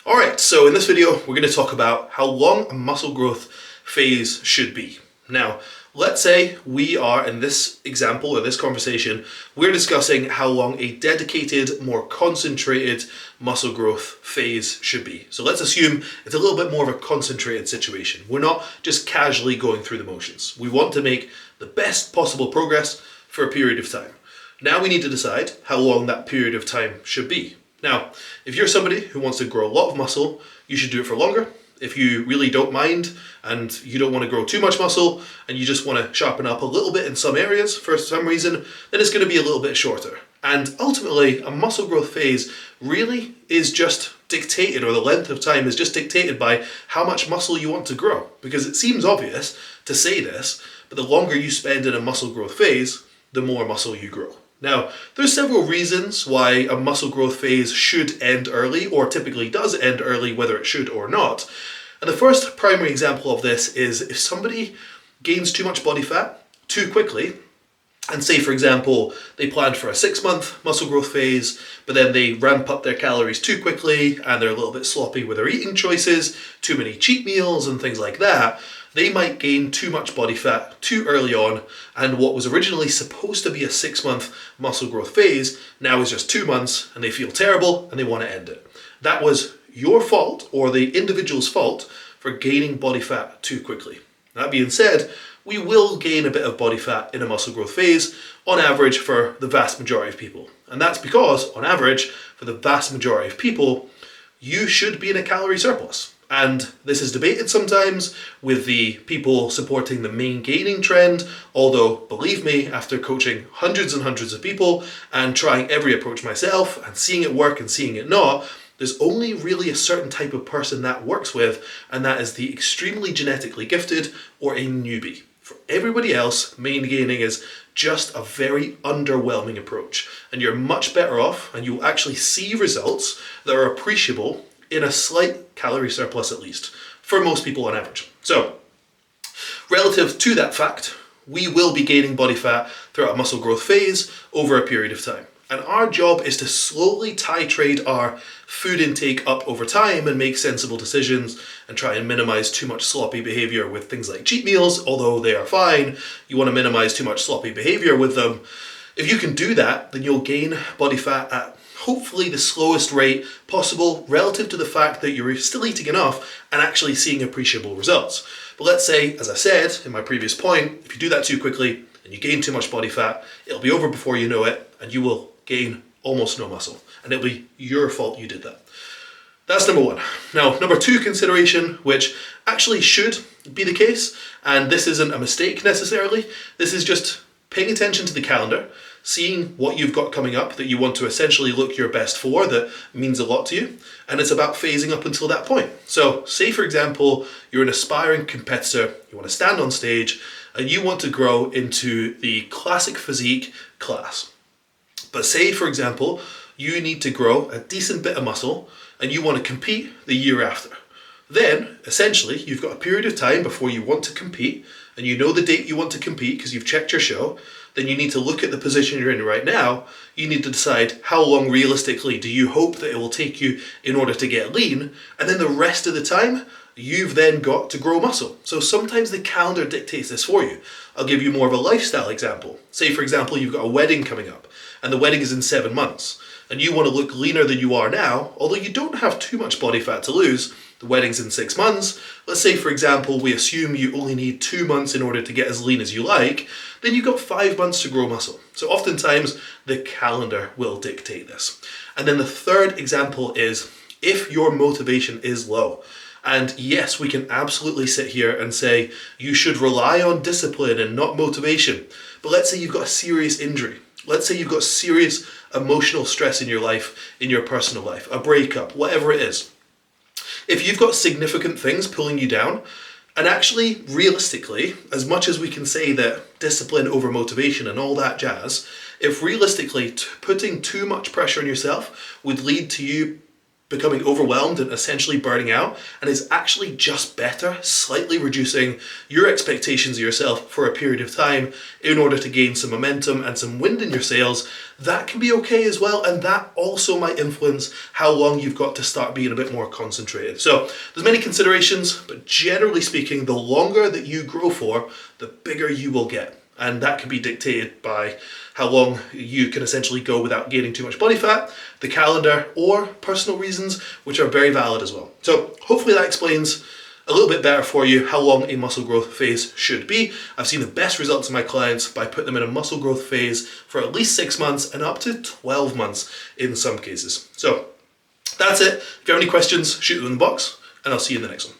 Alright, so in this video we're going to talk about how long a muscle growth phase should be. Now, let's say we are, in this example or this conversation, we're discussing how long a dedicated, more concentrated muscle growth phase should be. So let's assume it's a little bit more of a concentrated situation. We're not just casually going through the motions. We want to make the best possible progress for a period of time. Now we need to decide how long that period of time should be. Now, if you're somebody who wants to grow a lot of muscle, you should do it for longer. If you really don't mind and you don't want to grow too much muscle and you just want to sharpen up a little bit in some areas for some reason, then it's going to be a little bit shorter. And ultimately, a muscle growth phase really is just dictated, or the length of time is just dictated by how much muscle you want to grow. Because it seems obvious to say this, but the longer you spend in a muscle growth phase, the more muscle you grow. Now, there's several reasons why a muscle growth phase should end early, or typically does end early, whether it should or not. And the first primary example of this is if somebody gains too much body fat too quickly, and say, for example, they planned for a 6-month muscle growth phase, but then they ramp up their calories too quickly and they're a little bit sloppy with their eating choices, too many cheat meals and things like that, they might gain too much body fat too early on, and what was originally supposed to be a 6-month muscle growth phase now is just 2 months, and they feel terrible and they want to end it. That was your fault, or the individual's fault, for gaining body fat too quickly. That being said, we will gain a bit of body fat in a muscle growth phase on average for the vast majority of people. And that's because, on average, for the vast majority of people, you should be in a calorie surplus. And this is debated sometimes with the people supporting the main gaining trend, although believe me, after coaching hundreds and hundreds of people and trying every approach myself and seeing it work and seeing it not, there's only really a certain type of person that works with, and that is the extremely genetically gifted or a newbie. For everybody else, main gaining is just a very underwhelming approach, and you're much better off, and you'll actually see results that are appreciable in a slight calorie surplus, at least, for most people on average. So, relative to that fact, we will be gaining body fat throughout a muscle growth phase over a period of time. And our job is to slowly titrate our food intake up over time and make sensible decisions and try and minimize too much sloppy behavior with things like cheat meals, although they are fine. You want to minimize too much sloppy behavior with them. If you can do that, then you'll gain body fat at hopefully the slowest rate possible relative to the fact that you're still eating enough and actually seeing appreciable results. But let's say, as I said in my previous point, if you do that too quickly and you gain too much body fat, it'll be over before you know it and you will gain almost no muscle. And it'll be your fault you did that. That's number one. Now, number two consideration, which actually should be the case, and this isn't a mistake necessarily, this is just paying attention to the calendar, seeing what you've got coming up that you want to essentially look your best for, that means a lot to you, and it's about phasing up until that point. So say, for example, you're an aspiring competitor, you want to stand on stage, and you want to grow into the classic physique class. But say, for example, you need to grow a decent bit of muscle and you want to compete the year after. Then, essentially, you've got a period of time before you want to compete, and you know the date you want to compete because you've checked your show. Then you need to look at the position you're in right now. You need to decide how long realistically do you hope that it will take you in order to get lean, and then the rest of the time, you've then got to grow muscle. So sometimes the calendar dictates this for you. I'll give you more of a lifestyle example. Say, for example, you've got a wedding coming up, and the wedding is in 7 months, and you want to look leaner than you are now, although you don't have too much body fat to lose. The wedding's in 6 months. Let's say, for example, we assume you only need 2 months in order to get as lean as you like, then you've got 5 months to grow muscle. So oftentimes the calendar will dictate this. And then the third example is if your motivation is low. And yes, we can absolutely sit here and say you should rely on discipline and not motivation. But let's say you've got a serious injury. Let's say you've got serious emotional stress in your life, in your personal life, a breakup, whatever it is. If you've got significant things pulling you down, and actually, realistically, as much as we can say that discipline over motivation and all that jazz, if realistically putting too much pressure on yourself would lead to you becoming overwhelmed and essentially burning out, and is actually just better, slightly reducing your expectations of yourself for a period of time in order to gain some momentum and some wind in your sails, that can be okay as well, and that also might influence how long you've got to start being a bit more concentrated. So there's many considerations, but generally speaking, the longer that you grow for, the bigger you will get. And that can be dictated by how long you can essentially go without gaining too much body fat, the calendar, or personal reasons, which are very valid as well. So hopefully that explains a little bit better for you how long a muscle growth phase should be. I've seen the best results in my clients by putting them in a muscle growth phase for at least 6 months and up to 12 months in some cases. So that's it. If you have any questions, shoot them in the box, and I'll see you in the next one.